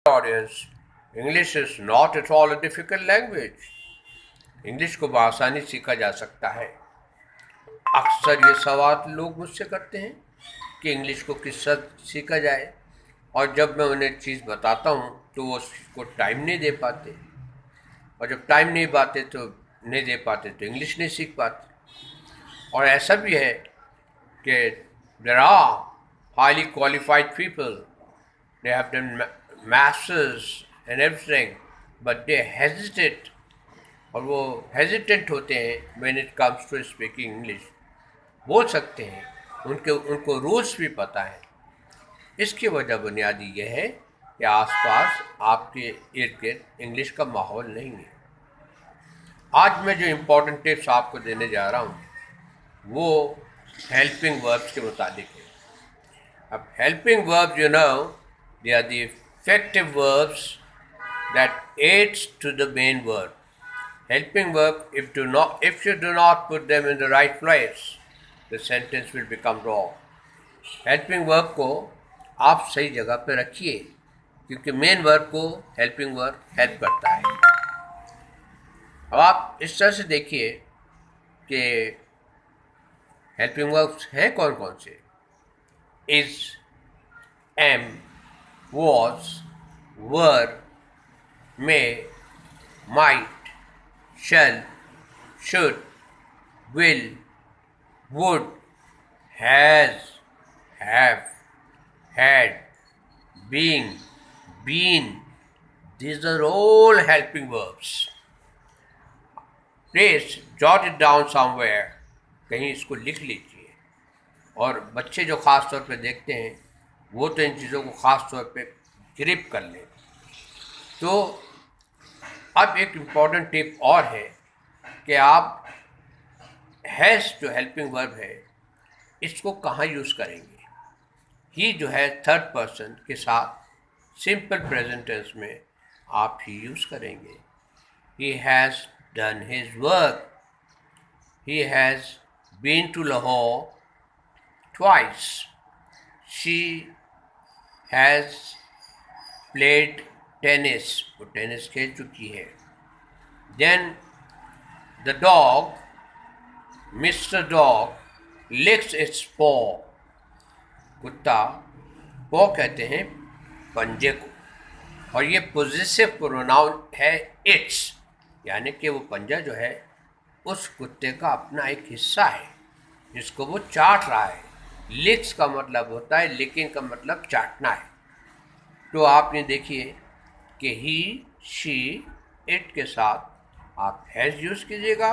Audience, English is not at all a difficult language. English को बआसानी सीखा जा सकता है। अक्सर ये सवाल लोग मुझसे करते हैं कि इंग्लिश को किस तरह सीखा जाए, और जब मैं उन्हें चीज़ बताता हूँ तो वो उसको टाइम नहीं दे पाते, और जब टाइम नहीं दे पाते तो इंग्लिश नहीं सीख पाते। और ऐसा भी है कि there are highly qualified people, they have done masters and everything, but they hesitate, और वो hesitant होते हैं when it comes to speaking English। बोल सकते हैं, उनको रूल्स भी पता है। इसकी वजह बुनियादी ये है कि आसपास आपके इर्द गिर्द इंग्लिश का माहौल नहीं है। आज मैं जो इम्पोर्टेंट टिप्स आपको देने जा रहा हूँ वो हेल्पिंग वर्ब्स के मुताबिक है। अब helping verbs, they are the effective verbs that aids to the main verb. Helping verb, if you do not put them in the right place, the sentence will become wrong. Helping verb को आप सही जगह पे रखिए, क्योंकि main verb को helping verb help करता है। अब आप इस तरह से देखिए कि हेल्पिंग वर्ब्स हैं कौन कौन से। Is, am, was, were, may, might, shall, should, will, would, has, have, had, being, been. These are all helping verbs. Please jot it down somewhere. कहीं इसको लिख लीजिए। और बच्चे जो ख़ास तौर पे देखते हैं वो तो इन चीज़ों को ख़ास तौर पे ग्रिप कर लें। तो अब एक इम्पॉर्टेंट टिप और है कि आप हैज़ जो हेल्पिंग वर्ब है इसको कहाँ यूज़ करेंगे। ही जो है थर्ड पर्सन के साथ सिंपल प्रेजेंट टेंस में आप ही यूज़ करेंगे। He has done his work, he has been to Lahore twice, she has played tennis, वो टेनिस खेल चुकी है। Then the dog, mister dog licks its paw, कुत्ता पॉ कहते हैं पंजे को, और ये पोजेसिव प्रोनाउन है इट्स, यानी कि वो पंजा जो है उस कुत्ते का अपना एक हिस्सा है जिसको वो चाट रहा है। लिक्स का मतलब होता है, लिकिंग का मतलब चाटना है। तो आपने देखिए कि ही, शी, इट के साथ आप हैज़ यूज़ कीजिएगा,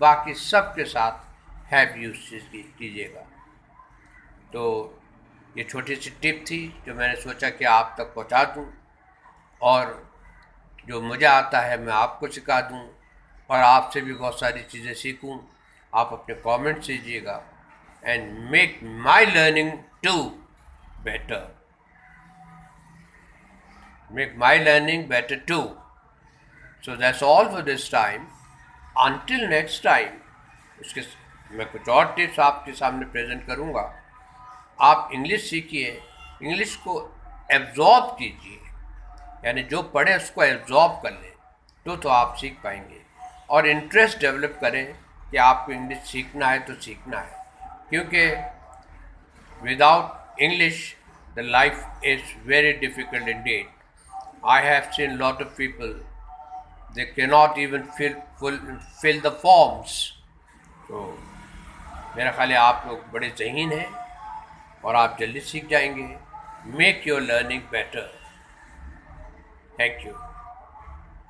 बाकी सब के साथ हैव यूज़ कीजिएगा। तो ये छोटी सी टिप थी जो मैंने सोचा कि आप तक पहुंचा दूं, और जो मुझे आता है मैं आपको सिखा दूं, और आपसे भी बहुत सारी चीज़ें सीखूं। आप अपने कमेंट्स दीजिएगा and make my learning too better. Make my learning better too. So that's all for this time. Until next time, उसके मैं कुछ और टिप्स आपके सामने प्रेजेंट करूँगा। आप इंग्लिश सीखिए, इंग्लिश को एब्जॉर्ब कीजिए, यानी जो पढ़े उसको एब्जॉर्ब कर लें तो आप सीख पाएंगे। और इंटरेस्ट डेवलप करें कि आपको इंग्लिश सीखना है तो सीखना है, क्योंकि without English the life is very difficult indeed. I have seen lot of people, they cannot even fill the forms. तो मेरा ख्याल है आप लोग बड़े ज़हीन हैं और आप जल्दी सीख जाएंगे। Make your learning better. Thank you.